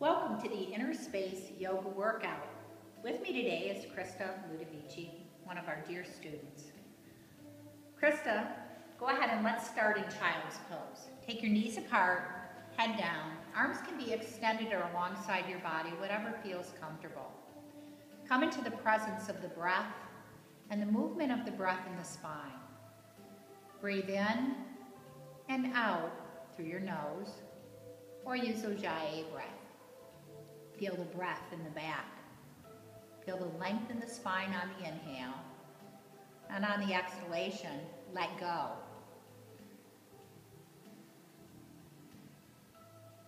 Welcome to the Inner Space Yoga Workout. With me today is Krista Ludovici, one of our dear students. Krista, go ahead and let's start in child's pose. Take your knees apart, head down. Arms can be extended or alongside your body, whatever feels comfortable. Come into the presence of the breath and the movement of the breath in the spine. Breathe in and out through your nose, or use Ujjayi breath. Feel the breath in the back. Feel the length in the spine on the inhale. And on the exhalation, let go.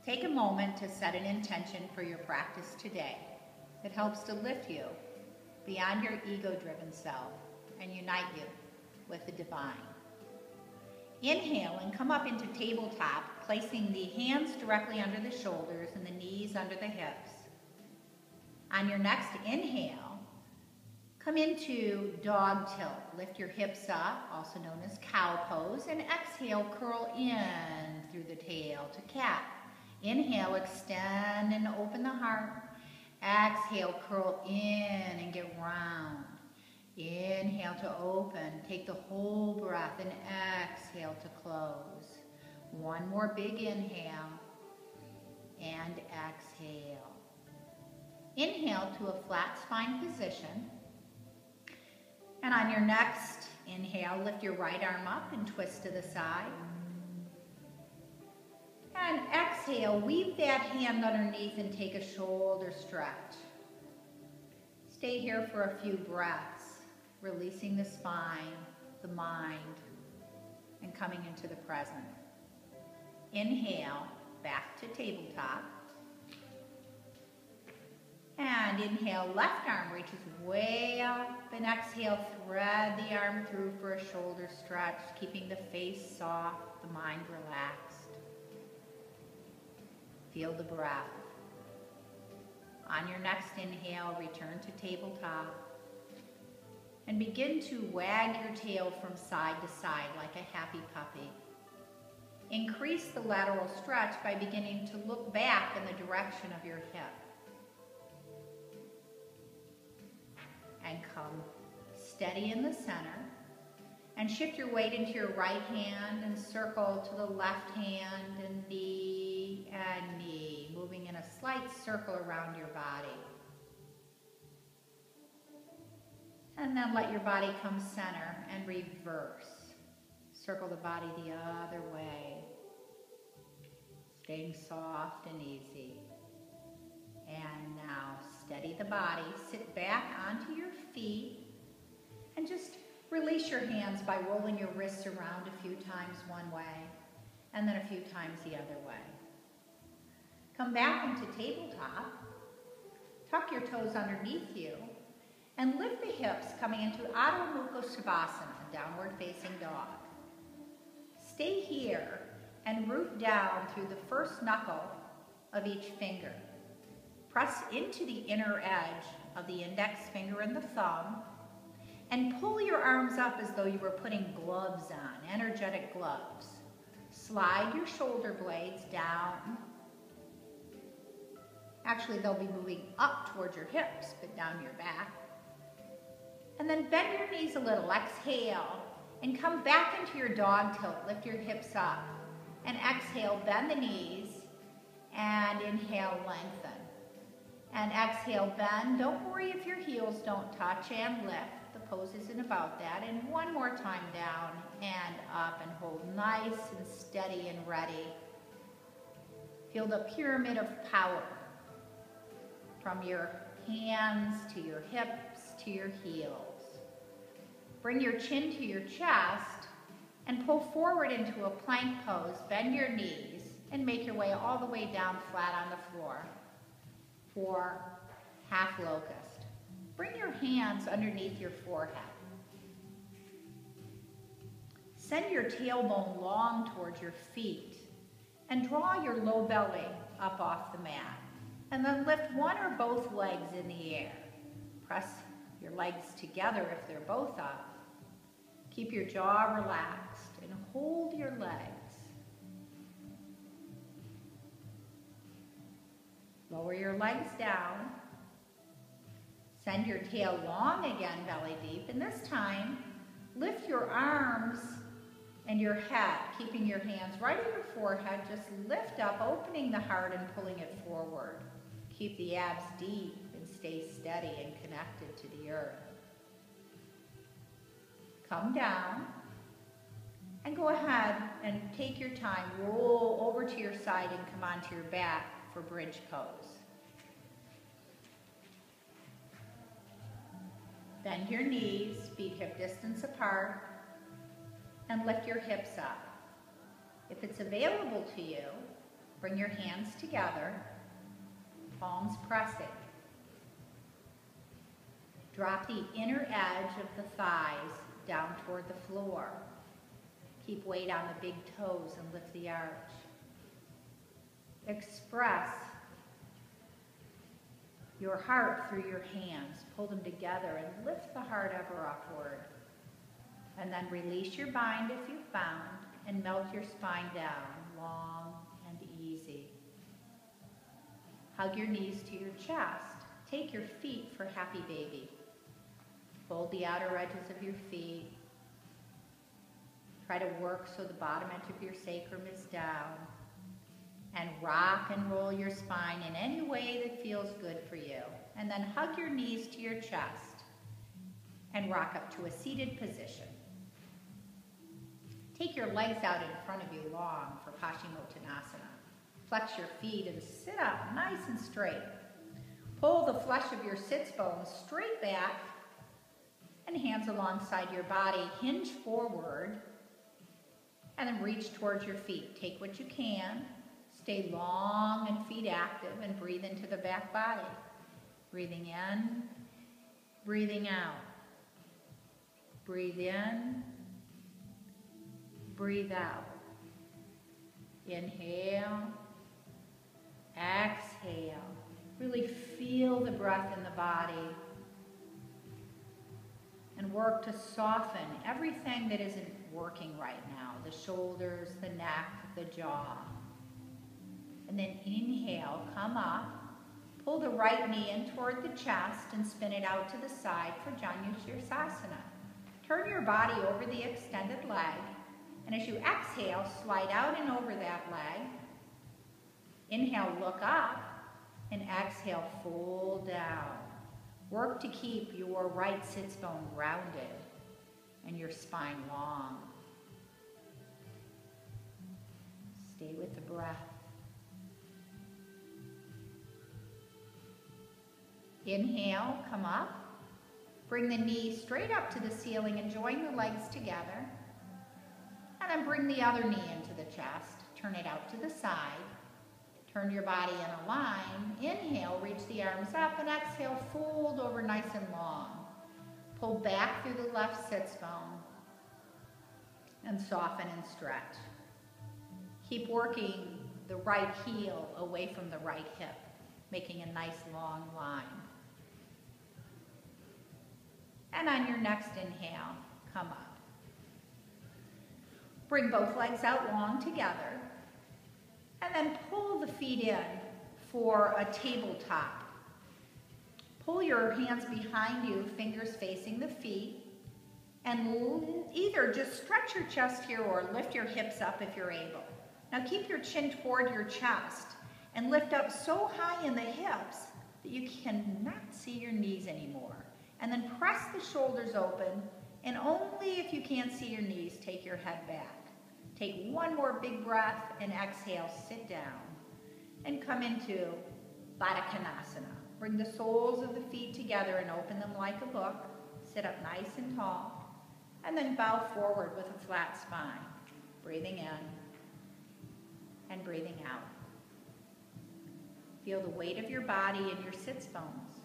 Take a moment to set an intention for your practice today. It helps to lift you beyond your ego-driven self and unite you with the divine. Inhale and come up into tabletop, placing the hands directly under the shoulders and the knees under the hips. On your next inhale, come into dog tilt. Lift your hips up, also known as cow pose, and exhale, curl in through the tail to cat. Inhale, extend and open the heart. Exhale, curl in and get round. Inhale to open, take the whole breath, and exhale to close. One more big inhale, and exhale. Inhale to a flat spine position. And on your next inhale, lift your right arm up and twist to the side. And exhale, weave that hand underneath and take a shoulder stretch. Stay here for a few breaths, releasing the spine, the mind, and coming into the present. Inhale, back to tabletop. And inhale, left arm reaches way up, and exhale, thread the arm through for a shoulder stretch, keeping the face soft, the mind relaxed. Feel the breath. On your next inhale, return to tabletop. And begin to wag your tail from side to side like a happy puppy. Increase the lateral stretch by beginning to look back in the direction of your hip. And come steady in the center. And shift your weight into your right hand and circle to the left hand and knee, moving in a slight circle around your body. And then let your body come center and reverse. Circle the body the other way. Staying soft and easy. And now steady the body. Sit back onto your feet and just release your hands by rolling your wrists around a few times one way and then a few times the other way. Come back into tabletop. Tuck your toes underneath you and lift the hips, coming into Adho Mukha Svanasana, downward facing dog. Stay here and root down through the first knuckle of each finger. Press into the inner edge of the index finger and the thumb and pull your arms up as though you were putting gloves on, energetic gloves. Slide your shoulder blades down. Actually, they'll be moving up towards your hips, but down your back. And then bend your knees a little, exhale, and come back into your dog tilt. Lift your hips up, and exhale, bend the knees, and inhale, lengthen. And exhale, bend. Don't worry if your heels don't touch, and lift. The pose isn't about that. And one more time, down and up, and hold nice and steady and ready. Feel the pyramid of power from your hands to your hips to your heels. Bring your chin to your chest and pull forward into a plank pose. Bend your knees and make your way all the way down flat on the floor for half locust. Bring your hands underneath your forehead. Send your tailbone long towards your feet and draw your low belly up off the mat. And then lift one or both legs in the air. Press your legs together if they're both up. Keep your jaw relaxed and hold your legs. Lower your legs down. Send your tail long again, belly deep. And this time, lift your arms and your head, keeping your hands right at your forehead. Just lift up, opening the heart and pulling it forward. Keep the abs deep and stay steady and connected to the earth. Come down and go ahead and take your time. Roll over to your side and come onto your back for bridge pose. Bend your knees, feet hip distance apart, and lift your hips up. If it's available to you, bring your hands together, palms pressing. Drop the inner edge of the thighs down toward the floor. Keep weight on the big toes and lift the arch. Express your heart through your hands. Pull them together and lift the heart ever upward. And then release your bind if you found and melt your spine down, long and easy. Hug your knees to your chest. Take your feet for happy baby. Fold the outer edges of your feet. Try to work so the bottom edge of your sacrum is down. And rock and roll your spine in any way that feels good for you. And then hug your knees to your chest and rock up to a seated position. Take your legs out in front of you long for Paschimottanasana. Flex your feet and sit up nice and straight. Pull the flesh of your sits bones straight back and hands alongside your body. Hinge forward and then reach towards your feet. Take what you can. Stay long and feet active and breathe into the back body. Breathing in, breathing out. Breathe in, breathe out. Inhale, exhale. Really feel the breath in the body and work to soften everything that isn't working right now. The shoulders, the neck, the jaw. And then inhale, come up, pull the right knee in toward the chest and spin it out to the side for Janu Sirsasana. Turn your body over the extended leg, and as you exhale, slide out and over that leg. Inhale, look up, and exhale, fold down. Work to keep your right sits bone grounded and your spine long. Stay with the breath. Inhale, come up. Bring the knee straight up to the ceiling and join the legs together. And then bring the other knee into the chest. Turn it out to the side. Turn your body in a line. Inhale, reach the arms up, and exhale, fold over nice and long. Pull back through the left sits bone and soften and stretch. Keep working the right heel away from the right hip, making a nice long line. And on your next inhale, come up. Bring both legs out long together. And then pull the feet in for a tabletop. Pull your hands behind you, fingers facing the feet. And either just stretch your chest here or lift your hips up if you're able. Now keep your chin toward your chest and lift up so high in the hips that you cannot see your knees anymore. And then press the shoulders open, and only if you can't see your knees, take your head back. Take one more big breath and exhale, sit down, and come into Baddha Konasana. Bring the soles of the feet together and open them like a book. Sit up nice and tall, and then bow forward with a flat spine. Breathing in and breathing out. Feel the weight of your body in your sits bones.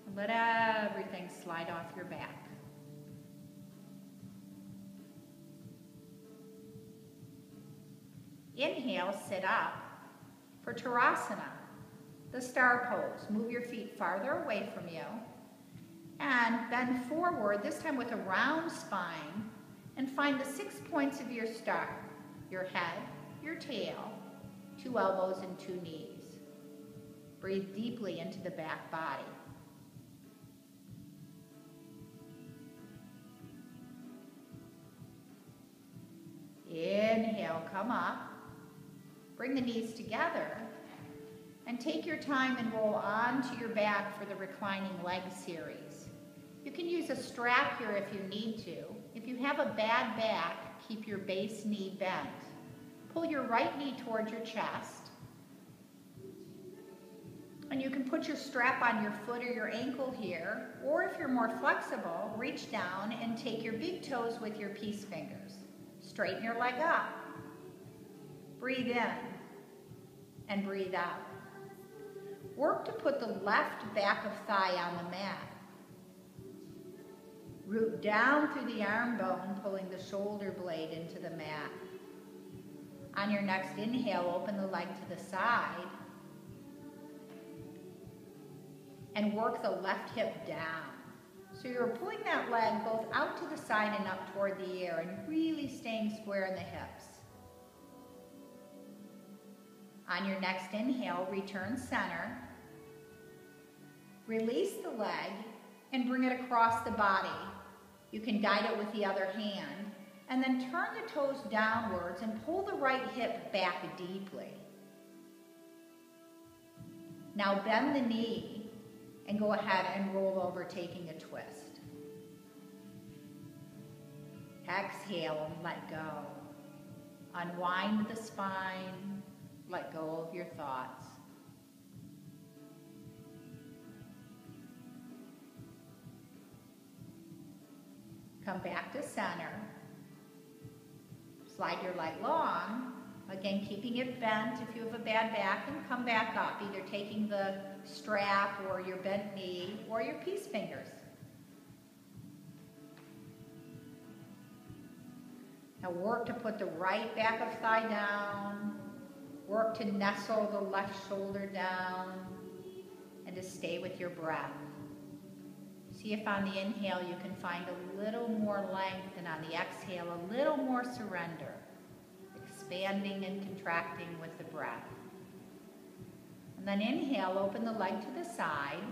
And let everything slide off your back. Inhale, sit up for Tadasana, the star pose. Move your feet farther away from you and bend forward, this time with a round spine, and find the 6 points of your star, your head, your tail, 2 elbows and 2 knees. Breathe deeply into the back body. Inhale, come up. Bring the knees together and take your time and roll onto your back for the reclining leg series. You can use a strap here if you need to. If you have a bad back, keep your base knee bent. Pull your right knee towards your chest. And you can put your strap on your foot or your ankle here, or if you're more flexible, reach down and take your big toes with your peace fingers. Straighten your leg up. Breathe in and breathe out. Work to put the left back of thigh on the mat. Root down through the arm bone, pulling the shoulder blade into the mat. On your next inhale, open the leg to the side and work the left hip down. So you're pulling that leg both out to the side and up toward the air and really staying square in the hips. On your next inhale, return center. Release the leg and bring it across the body. You can guide it with the other hand, and then turn the toes downwards and pull the right hip back deeply. Now bend the knee and go ahead and roll over, taking a twist. Exhale and let go. Unwind the spine, let go of your thoughts. Come back to center. Slide your leg long. Again, keeping it bent if you have a bad back, and come back up, either taking the strap or your bent knee or your peace fingers. Now work to put the right back of thigh down. Work to nestle the left shoulder down and to stay with your breath. See if on the inhale you can find a little more length, and on the exhale a little more surrender, expanding and contracting with the breath. And then inhale, open the leg to the side,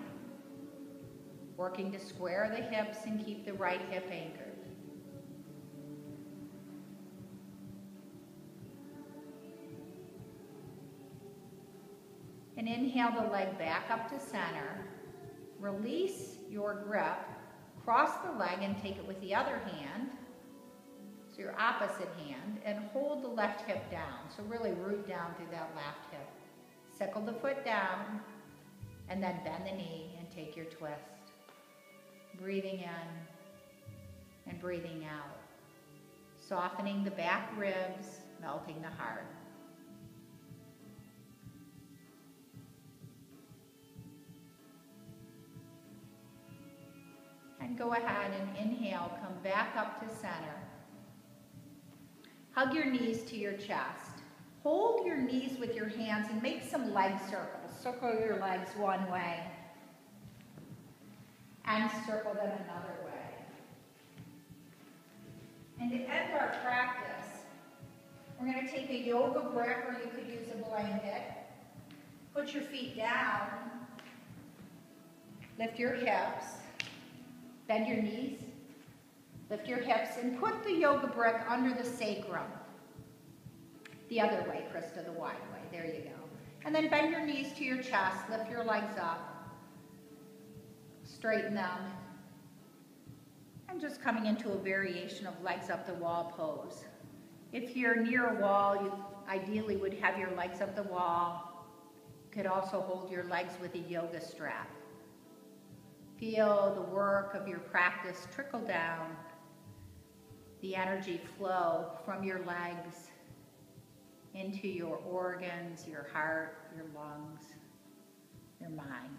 working to square the hips and keep the right hip anchored. And inhale the leg back up to center. Release your grip, cross the leg and take it with the other hand, so your opposite hand, and hold the left hip down. So really root down through that left hip. Sickle the foot down, and then bend the knee and take your twist. Breathing in and breathing out. Softening the back ribs, melting the heart. And go ahead and inhale, come back up to center. Hug your knees to your chest. Hold your knees with your hands and make some leg circles. Circle your legs one way and circle them another way. And to end our practice, we're going to take a yoga brick, or you could use a blanket. Put your feet down. Lift your hips. Bend your knees, lift your hips, and put the yoga brick under the sacrum. The other way, Krista, the wide way. There you go. And then bend your knees to your chest, lift your legs up, straighten them, and just coming into a variation of legs up the wall pose. If you're near a wall, you ideally would have your legs up the wall. You could also hold your legs with a yoga strap. Feel the work of your practice trickle down, the energy flow from your legs into your organs, your heart, your lungs, your mind.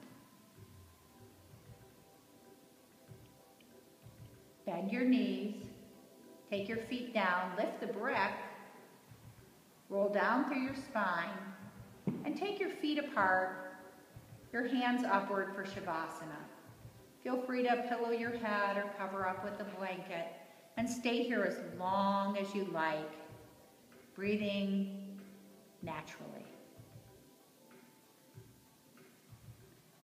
Bend your knees, take your feet down, lift the brick, roll down through your spine, and take your feet apart, your hands upward for Shavasana. Feel free to pillow your head or cover up with a blanket and stay here as long as you like, breathing naturally.